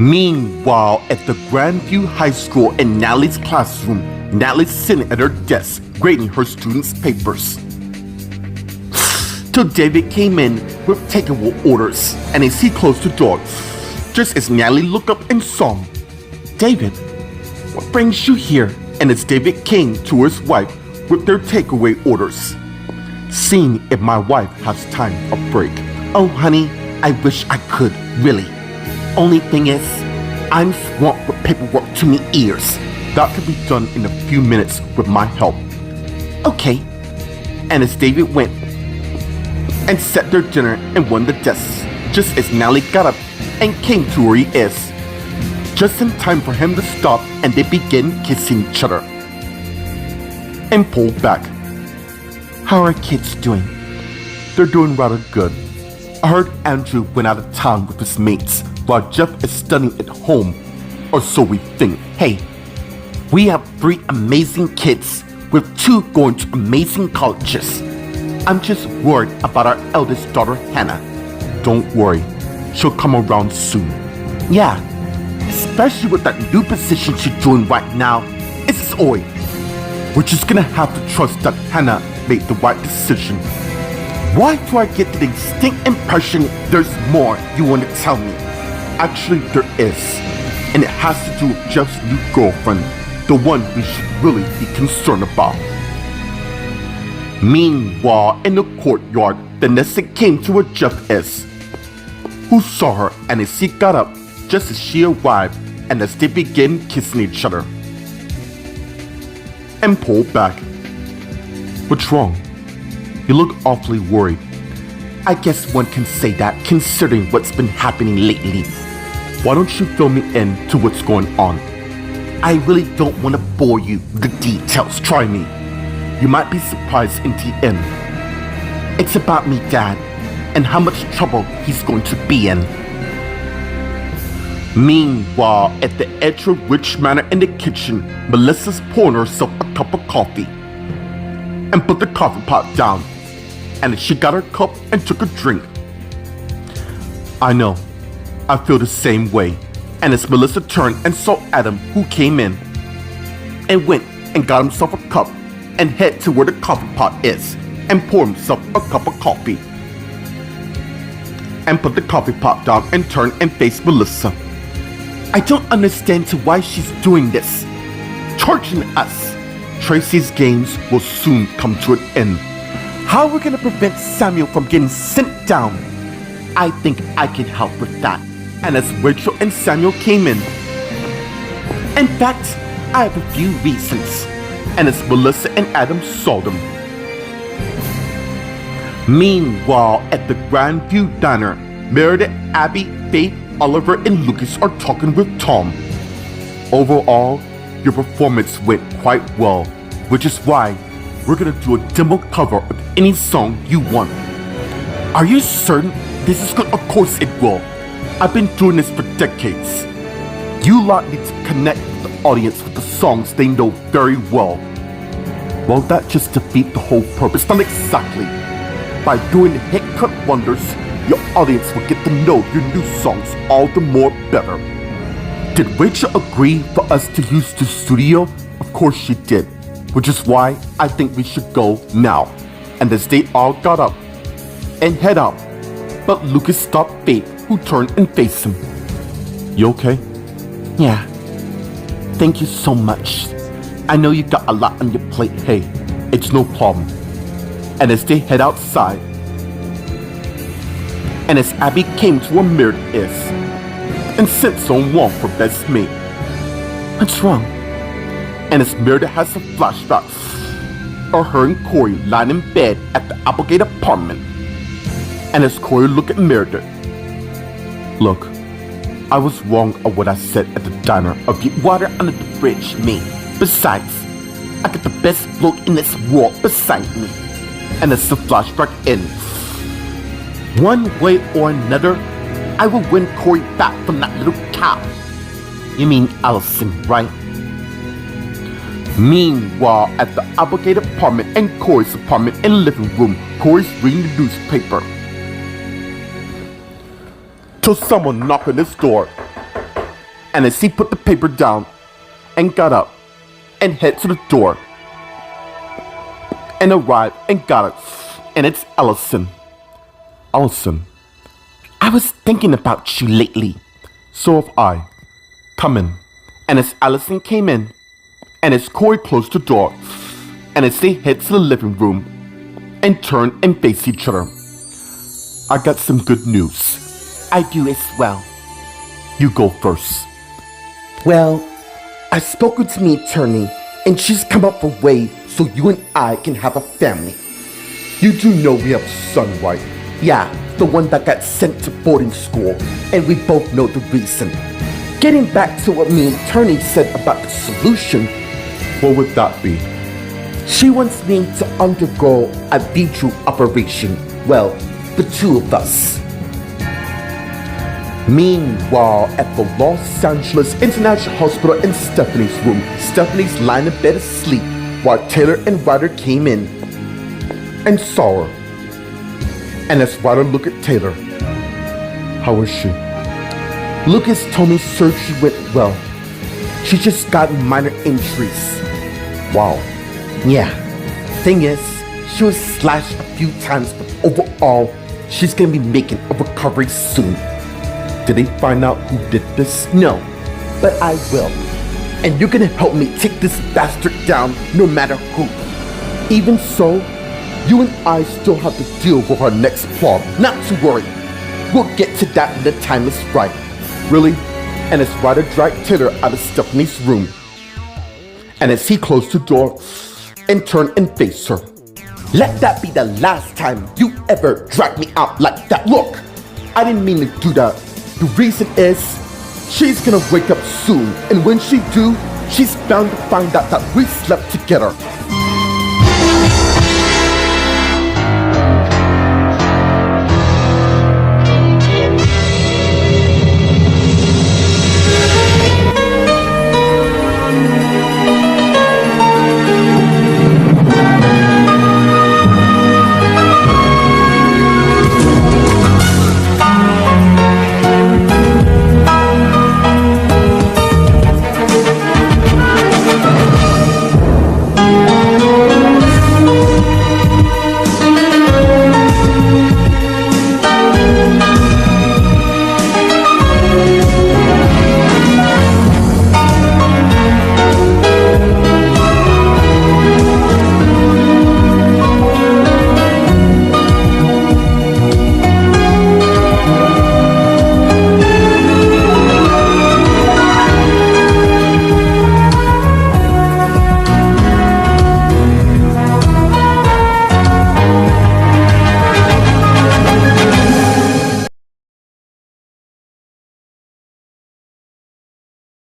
Meanwhile, at the Grandview High School in Natalie's classroom, Natalie's sitting at her desk, grading her students' papers. Till David came in with takeaway orders, and as he closed the door, just as Natalie looked up and saw him. "David, what brings you here?" And as David came to his wife with their takeaway orders, seeing if my wife has time for a break. "Oh, honey, I wish I could, really. Only thing is, I'm swamped with paperwork to my ears. That could be done in a few minutes with my help." "Okay." And as David went and set their dinner in one of the desks, just as Natalie got up and came to where he is, just in time for him to stop, and they began kissing each other. And pulled back. "How are kids doing?" "They're doing rather good. I heard Andrew went out of town with his mates while Jeff is studying at home, or so we think." "Hey, we have 3 amazing kids with 2 going to amazing colleges. I'm just worried about our eldest daughter, Hannah." "Don't worry, she'll come around soon." "Yeah, especially with that new position she's doing right now. It's Oi. We're just gonna have to trust that Hannah made the right decision." "Why do I get the distinct impression there's more you want to tell me?" "Actually, there is, and it has to do with Jeff's new girlfriend, the one we should really be concerned about." Meanwhile, in the courtyard, Vanessa came to where Jeff is, who saw her, and as he got up, just as she arrived, and as they began kissing each other, and pulled back. "What's wrong? You look awfully worried." "I guess one can say that, considering what's been happening lately." "Why don't you fill me in to what's going on?" "I really don't want to bore you with the details. Try me. You might be surprised in the end. It's about me, Dad, and how much trouble he's going to be in." Meanwhile, at the edge of Rich Manor in the kitchen, Melissa's pouring herself a cup of coffee and put the coffee pot down. And she got her cup and took a drink. "I know. I feel the same way." And as Melissa turned and saw Adam, who came in, and went and got himself a cup and head to where the coffee pot is and pour himself a cup of coffee. And put the coffee pot down and turned and faced Melissa. "I don't understand why she's doing this. Charging us. Tracy's games will soon come to an end. How are we going to prevent Samuel from getting sent down?" "I think I can help with that." And as Rachel and Samuel came in, "In fact, I have a few reasons." And as Melissa and Adam saw them. Meanwhile, at the Grandview Diner, Meredith, Abby, Faith, Oliver, and Lucas are talking with Tom. "Overall, your performance went quite well, which is why we're gonna do a demo cover of any song you want." "Are you certain this is good?" "Of course it will. I've been doing this for decades. You lot need to connect with the audience with the songs they know very well." "Well, that just defeats the whole purpose." "Not exactly. By doing the hit cut wonders, your audience will get to know your new songs all the more better." "Did Rachel agree for us to use the studio?" "Of course she did, which is why I think we should go now." And as they all got up and head out, but Lucas stopped Faith, who turned and faced him. "You okay?" "Yeah. Thank you so much. I know you got a lot on your plate." "Hey, it's no problem." And as they head outside, and as Abby came to where Meredith is, and sent Song Wong for best mate. "What's wrong?" And as Meredith has a flashback of her and Corey lying in bed at the Applegate apartment. And as Corey looked at Meredith, "Look, I was wrong of what I said at the diner of get water under the bridge, me. Besides, I got the best bloke in this world beside me." And as the flashback ends, "One way or another, I will win Corey back from that little cow." "You mean Allison, right?" Meanwhile, at the Applegate apartment and Corey's apartment and living room, Corey's reading the newspaper. Till someone knocked on his door. And as he put the paper down and got up and head to the door and arrived and got it. And it's Allison. Allison, I was thinking about you lately. So have I. Come in. And as Allison came in, and as Corey closed the door, and as they head to the living room and turn and face each other, I got some good news. I do as well. You go first. Well, I've spoken to my attorney, and she's come up with a way so you and I can have a family. You do know we have a son, right? Yeah, the one that got sent to boarding school, and we both know the reason. Getting back to what my attorney said about the solution, what would that be? She wants me to undergo a vitro operation. Well, the two of us. Meanwhile, at the Los Angeles International Hospital in Stephanie's room, Stephanie's lying in bed asleep while Taylor and Ryder came in and saw her. And as Ryder looked at Taylor, how is she? Lucas told me surgery went well. She just got minor injuries. Wow. Yeah. Thing is, she was slashed a few times, but overall, she's gonna be making a recovery soon. Did they find out who did this? No, but I will. And you're gonna help me take this bastard down no matter who. Even so, you and I still have to deal with our next problem. Not to worry. We'll get to that when the time is right. Really? And as Ryder dragged Taylor out of Stephanie's room, and as he closed the door and turned and faced her. Let that be the last time you ever drag me out like that. Look, I didn't mean to do that. The reason is, she's gonna wake up soon, and when she do, she's bound to find out that we slept together.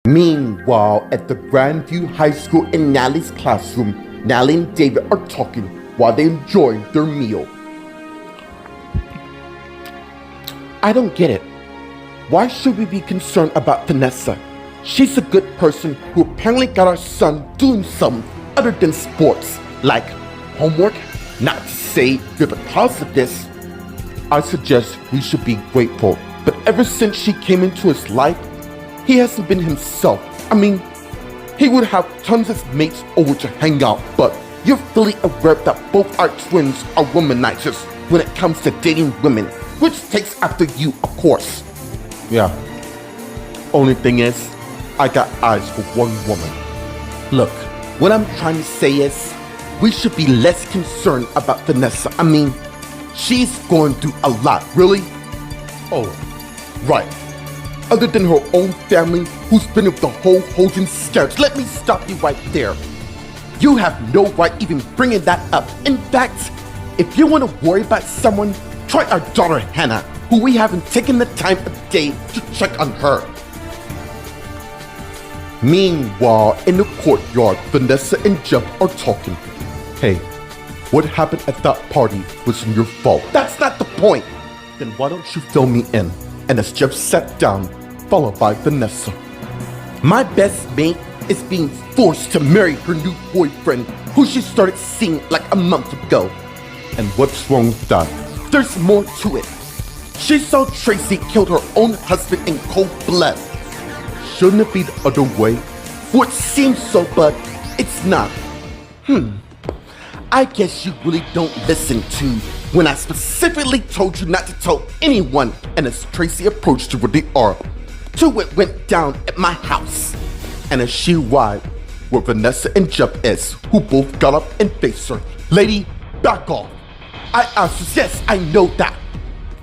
Meanwhile, at the Grandview High School in Natalie's classroom, Natalie and David are talking while they enjoy their meal. I don't get it. Why should we be concerned about Vanessa? She's a good person who apparently got our son doing something other than sports, like homework. Not to say you're the cause of this. I suggest we should be grateful, but ever since she came into his life, he hasn't been himself. I mean, he would have tons of mates over to hang out, but you're fully aware that both our twins are womanizers when it comes to dating women, which takes after you, of course. Yeah. Only thing is, I got eyes for one woman. Look, what I'm trying to say is, we should be less concerned about Vanessa. I mean, she's going through a lot, really. Oh, right. Other than her own family, who's been with the whole Hogan sketch. Let me stop you right there. You have no right even bringing that up. In fact, if you want to worry about someone, try our daughter Hannah, who we haven't taken the time of day to check on her. Meanwhile, in the courtyard, Vanessa and Jeff are talking. Hey, what happened at that party wasn't your fault. That's not the point. Then why don't you fill me in? And as Jeff sat down, followed by Vanessa. My best mate is being forced to marry her new boyfriend, who she started seeing like a month ago. And what's wrong with that? There's more to it. She saw Tracy kill her own husband in cold blood. shouldn't it be the other way? Well, it seems so, but it's not. I guess you really don't listen to when I specifically told you not to tell anyone, and as Tracy approached her with the arm, to what went down at my house. And as she arrived, where Vanessa and Jeff is, who both got up and faced her. Lady, back off. I answered, yes, I know that.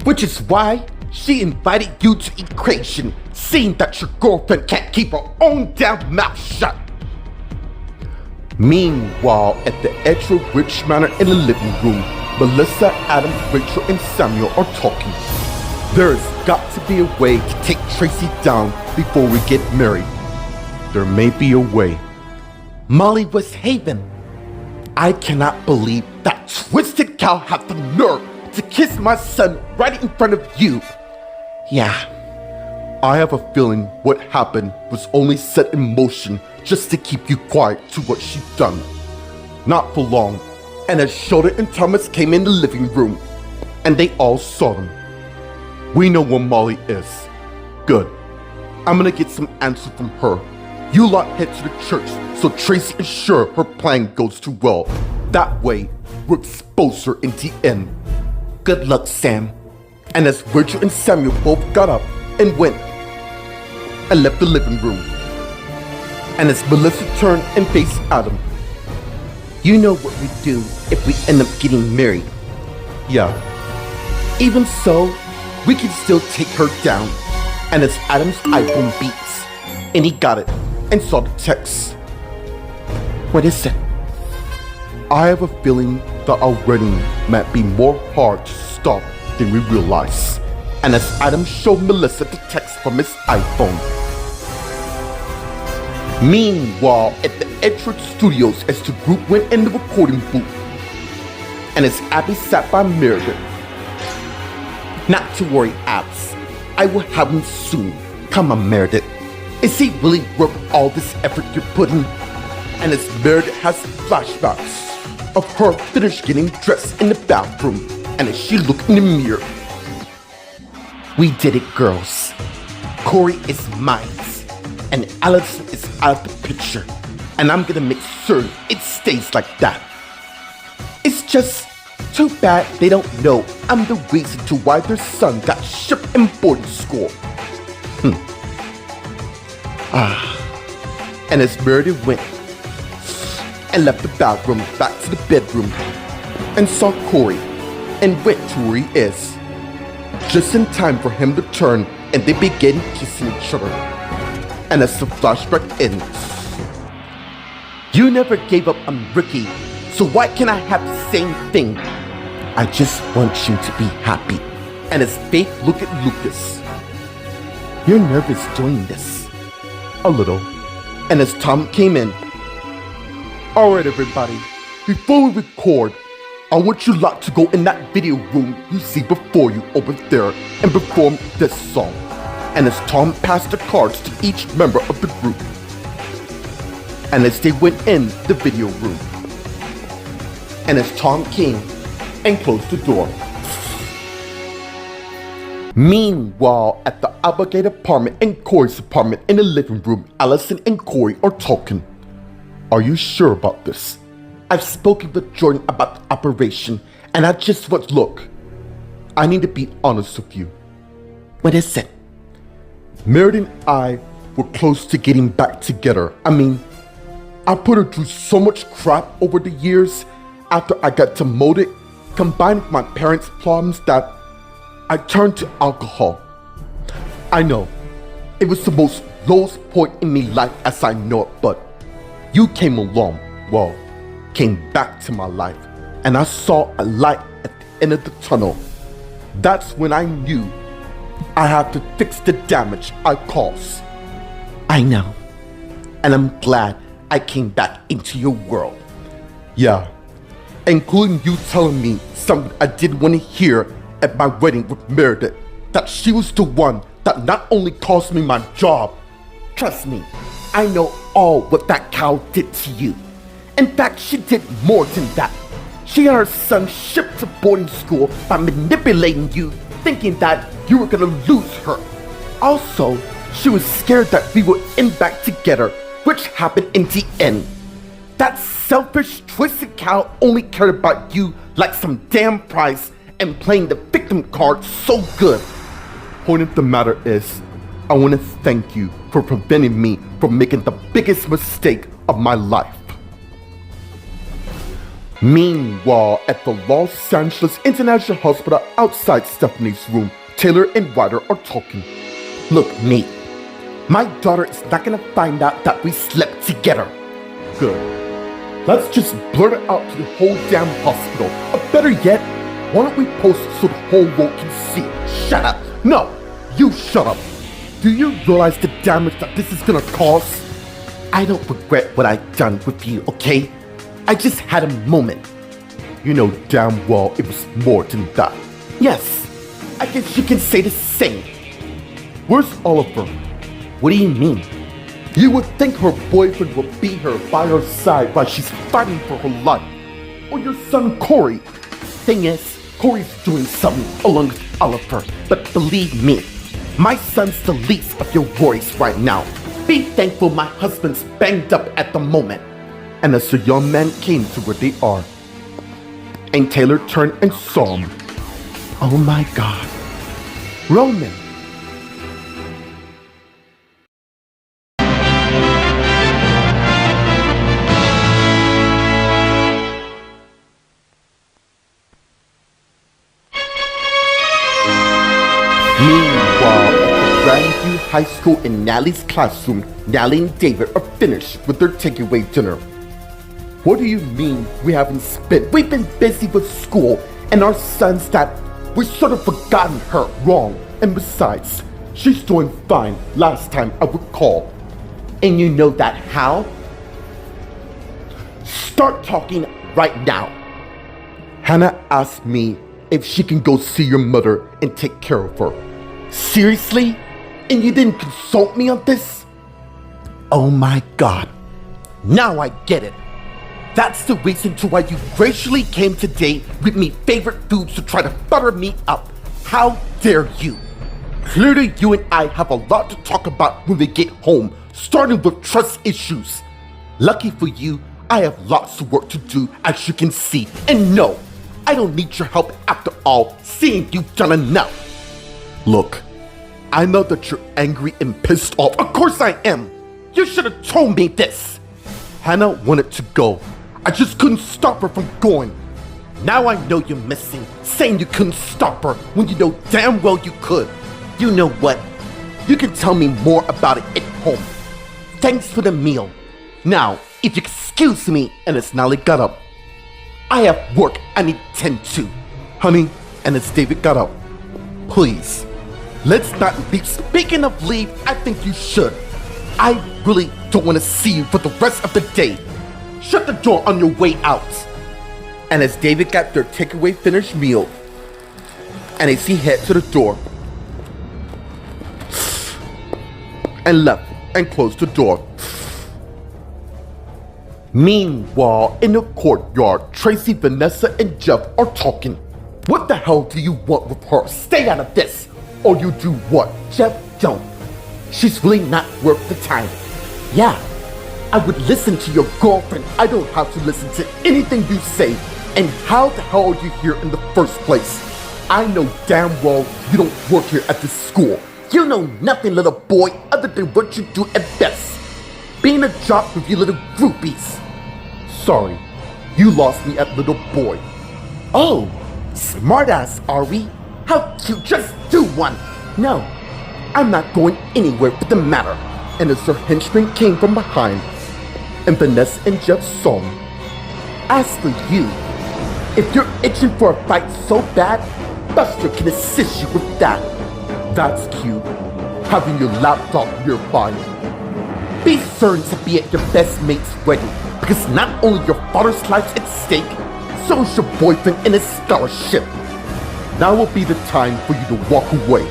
Which is why she invited you to equation, seeing that your girlfriend can't keep her own damn mouth shut. Meanwhile, at the Edgewood Rich Manor in the living room, Melissa, Adam, Rachel, and Samuel are talking. There's got to be a way to take Tracy down before we get married. There may be a way. Molly Westhaven, I cannot believe that twisted cow had the nerve to kiss my son right in front of you. Yeah, I have a feeling what happened was only set in motion just to keep you quiet to what she'd done. Not for long, and as Shota and Thomas came in the living room, and they all saw them. We know where Molly is. Good. I'm gonna get some answer from her. You lot head to the church so Tracy is sure her plan goes too well. That way, we'll expose her in the end. Good luck, Sam. And as Rachel and Samuel both got up and went and left the living room, and as Melissa turned and faced Adam, you know what we do if we end up getting married. Yeah. Even so, we can still take her down. And as Adam's iPhone beeps, and he got it and saw the text. What is it? I have a feeling that our wedding might be more hard to stop than we realize. And as Adam showed Melissa the text from his iPhone. Meanwhile, at the Edgewood Studios, as the group went in the recording booth, and as Abby sat by Meredith. Not to worry, Abs. I will have him soon. Come on, Meredith. Is he really worth all this effort you're putting? And as Meredith has flashbacks of her finished getting dressed in the bathroom, and as she looked in the mirror. We did it, girls. Corey is mine, and Allison is out of the picture, and I'm gonna make sure it stays like that. It's just too bad they don't know I'm the reason to why their son got shipped in boarding school. And as Meredith went and left the bathroom back to the bedroom and saw Corey and went to where he is, just in time for him to turn and they began kissing each other. And as the flashback ends, you never gave up on Ricky, so why can't I have the same thing? I just want you to be happy. And as Faith looked at Lucas, you're nervous doing this. A little. And as Tom came in, alright everybody, before we record, I want you lot to go in that video room you see before you over there and perform this song. And as Tom passed the cards to each member of the group, and as they went in the video room, and as Tom came and closed the door. Meanwhile, at the Applegate apartment and Corey's apartment in the living room, Allison and Corey are talking. Are you sure about this? I've spoken with Jordan about the operation, and I just want, look, I need to be honest with you. What is it? Meredith and I were close to getting back together. I mean, I put her through so much crap over the years after I got demoted, combined with my parents' problems, that I turned to alcohol. I know, it was the most lowest point in my life as I know it, but you came along, well, came back to my life, and I saw a light at the end of the tunnel. That's when I knew I had to fix the damage I caused. I know, and I'm glad I came back into your world. Yeah, including you telling me something I didn't want to hear at my wedding with Meredith, that she was the one that not only cost me my job. Trust me, I know all what that cow did to you. In fact, she did more than that. She had her son shipped to boarding school by manipulating you, thinking that you were gonna lose her. Also, She was scared that we would end back together, which happened in the end. That selfish, twisted cow only cared about you like some damn prize and playing the victim card so good. Point of the matter is, I want to thank you for preventing me from making the biggest mistake of my life. Meanwhile, at the Los Angeles International Hospital outside Stephanie's room, Taylor and Ryder are talking. Look, Nate, my daughter is not gonna find out that we slept together. Good. Let's just blurt it out to the whole damn hospital. Or better yet, why don't we post it so the whole world can see? Shut up. No, you shut up. Do you realize the damage that this is gonna cause? I don't regret what I've done with you, okay? I just had a moment. You know damn well it was more than that. Yes, I guess you can say the same. Where's Oliver? What do you mean? You would think her boyfriend would be her by her side while she's fighting for her life. Or your son Corey. Thing is, Corey's doing something along with Oliver. But believe me, my son's the least of your worries right now. Be thankful my husband's banged up at the moment. And as the young man came to where they are, and Taylor turned and saw him. Oh my God. Roman. Meanwhile, at the Grandview High School in Nallie's classroom, Nallie and David are finished with their takeaway dinner. What do you mean we haven't spent? We've been busy with school and our son's that we sort of forgotten her wrong. And besides, she's doing fine last time I would call. And you know that how? Start talking right now. Hannah asked me if she can go see your mother and take care of her. Seriously? And you didn't consult me on this? Oh my God. Now I get it. That's the reason to why you graciously came today with me favorite foods to try to butter me up. How dare you? Clearly you and I have a lot to talk about when we get home, starting with trust issues. Lucky for you, I have lots of work to do, as you can see. And no, I don't need your help after all, seeing you've done enough. Look, I know that you're angry and pissed off. Of course I am. You should have told me this. Hannah wanted to go. I just couldn't stop her from going. Now I know you're missing, saying you couldn't stop her when you know damn well you could. You know what? You can tell me more about it at home. Thanks for the meal. Now, if you excuse me, and as Nally got up, I have work I need to tend to. Honey, and as David got up, please, let's not leave. Speaking of leave, I think you should. I really don't want to see you for the rest of the day. Shut the door on your way out. And as David got their takeaway finished meal, and as he headed to the door, and left and closed the door. Meanwhile, in the courtyard, Tracy, Vanessa, and Jeff are talking. What the hell do you want with her? Stay out of this, or you do what? Jeff, don't. She's really not worth the time. Yeah, I would listen to your girlfriend. I don't have to listen to anything you say. And how the hell are you here in the first place? I know damn well you don't work here at this school. You know nothing, little boy, other than what you do at best. Being a jock with you little groupies. Sorry, you lost me at little boy. Oh, smartass, are we? How cute, just do one. No, I'm not going anywhere with the matter. And as her henchman came from behind, and Vanessa and Jeff saw him. As for you, if you're itching for a fight so bad, Buster can assist you with that. That's cute, having your lapdog nearby. Be certain to be at your best mate's wedding, because not only your father's life's at stake, so is your boyfriend and his scholarship. Now will be the time for you to walk away.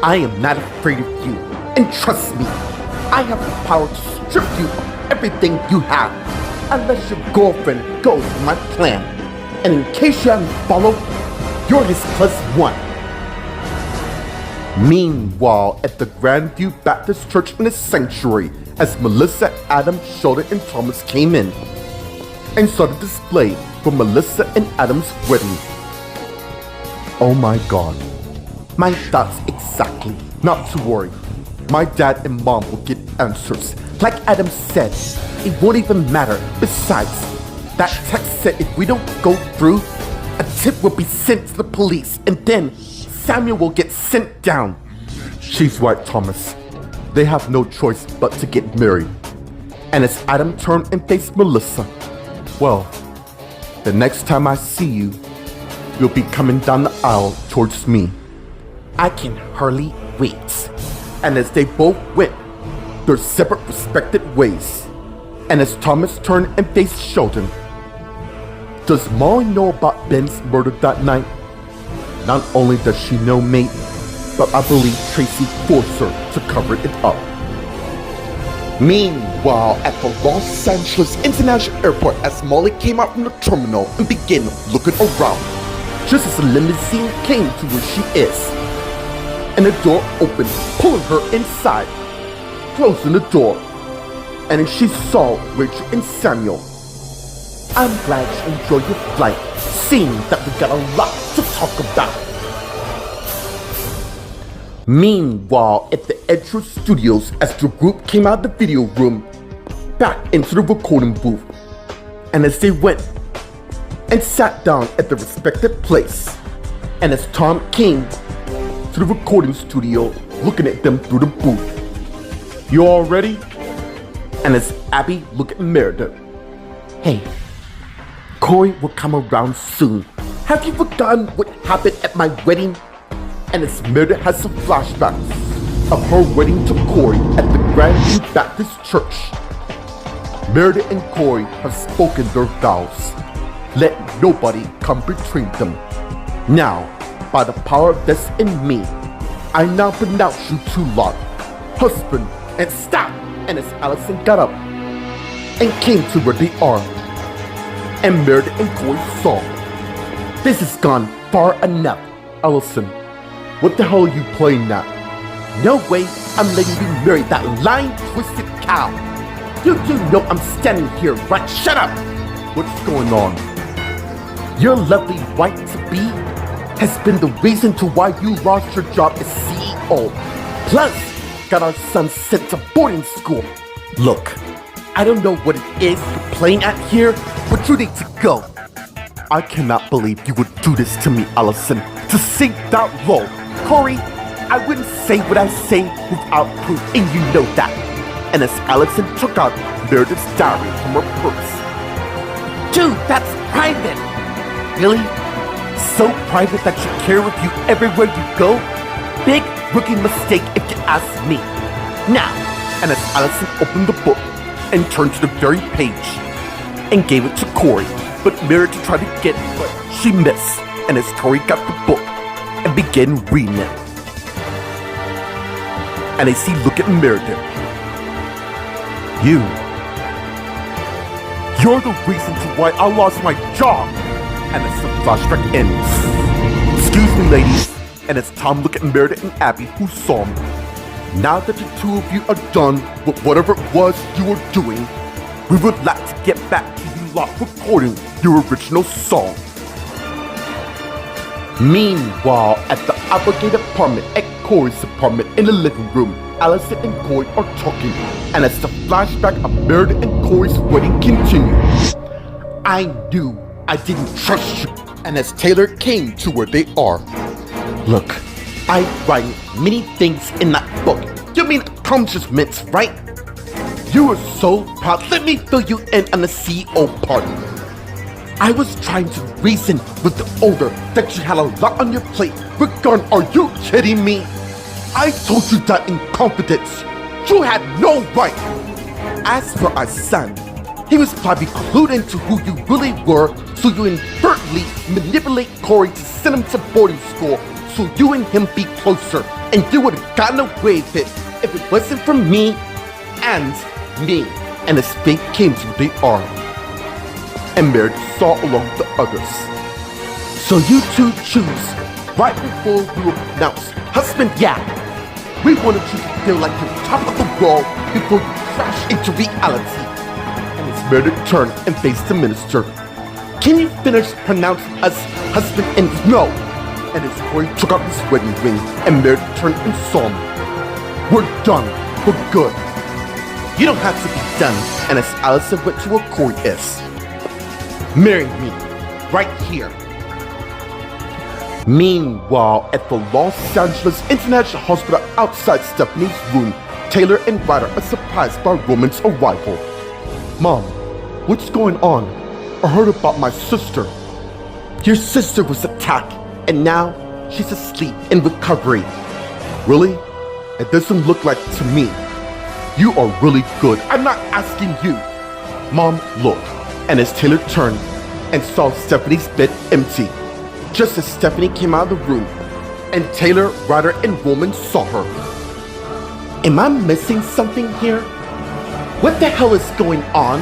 I am not afraid of you, and trust me, I have the power to strip you of everything you have, unless your girlfriend goes with my plan. And in case you haven't followed, you're his +1. Meanwhile, at the Grandview Baptist Church in the sanctuary, as Melissa, Adam, Sheldon, and Thomas came in and saw the display for Melissa and Adam's wedding. Oh my God. My thoughts exactly. Not to worry. My dad and mom will get answers. Like Adam said, it won't even matter. Besides, that text said if we don't go through, a tip will be sent to the police and then Samuel will get sent down. She's right, Thomas. They have no choice but to get married. And as Adam turned and faced Melissa, well, the next time I see you, you'll be coming down the aisle towards me. I can hardly wait. And as they both went their separate respected ways, and as Thomas turned and faced Sheldon, does Molly know about Ben's murder that night? Not only does she know, mate, but I believe Tracy forced her to cover it up. Meanwhile, at the Los Angeles International Airport, as Molly came out from the terminal and began looking around, just as the limousine came to where she is, and the door opened, pulling her inside, closing the door, and then she saw Rachel and Samuel. I'm glad you enjoyed your flight, seeing that we got a lot to talk about. Meanwhile, at the Edgewood Studios, as the group came out of the video room, back into the recording booth, and as they went and sat down at the respective place, and as Tom came to the recording studio, looking at them through the booth. You all ready? And as Abby looked at Meredith, hey, Corey will come around soon. Have you forgotten what happened at my wedding? And as Meredith has some flashbacks of her wedding to Corey at the Grandview Baptist Church. Meredith and Corey have spoken their vows. Let nobody come between them. Now, by the power that's in me, I now pronounce you two lot husband and stop. And as Allison got up and came to where they are, and Meredith and Corey saw, this has gone far enough. Allison, what the hell are you playing now? No way I'm letting you marry that lying-twisted cow. You do know I'm standing here, right? Shut up! What's going on? Your lovely wife-to-be has been the reason to why you lost your job as CEO. Plus, got our son sent to boarding school. Look, I don't know what it is you're playing at here, but you need to go. I cannot believe you would do this to me, Allison, to sink that low. Corey, I wouldn't say what I say without proof, and you know that. And as Allison took out Meredith's diary from her purse. Dude, that's private! Really? So private that you carry with you everywhere you go? Big rookie mistake if you ask me. Now, and as Allison opened the book and turned to the very page and gave it to Corey, but Meredith tried to get it, but she missed. And as Corey got the book and began reading it, and as he looked at Meredith, you're the reason to why I lost my job. And as the flashback ends, excuse me, ladies, and as Tom looked at Meredith and Abby, who saw him, now that the two of you are done with whatever it was you were doing, we would like to get back to you lot recording your original song. Meanwhile, at the obligated apartment at Corey's apartment in the living room, Allison and Corey are talking, and as the flashback of Meredith and Corey's wedding continues, I knew I didn't trust you. And as Taylor came to where they are, look, I write many things in that book. You mean accomplishments, right? You were so proud. Let me fill you in on the CEO part. I was trying to reason with the older that you had a lot on your plate. Rickon, are you kidding me? I told you that in confidence. You had no right. As for our son, he was probably clued into who you really were, so you inadvertently manipulate Corey to send him to boarding school so you and him be closer, and you would have gotten away with it if it wasn't for me and me. And as fate came to where they are, and Meredith saw along with the others. So you two choose right before we were pronounced husband, yeah. We wanted you to feel like you're top of the world before you crash into reality. And it's Mary turned and faced the minister. Can you finish pronouncing us husband and no? And his boy took out his wedding ring and Mary turned and saw him. We're done. We're good. You don't have to be done. And as Allison went to her court is, marry me, right here. Meanwhile, at the Los Angeles International Hospital outside Stephanie's room, Taylor and Ryder are surprised by Roman's arrival. Mom, what's going on? I heard about my sister. Your sister was attacked, and now she's asleep in recovery. Really? It doesn't look like to me. You are really good. I'm not asking you. Mom, look. And as Taylor turned and saw Stephanie's bed empty, just as Stephanie came out of the room, and Taylor, Ryder, and Roman saw her. Am I missing something here? What the hell is going on?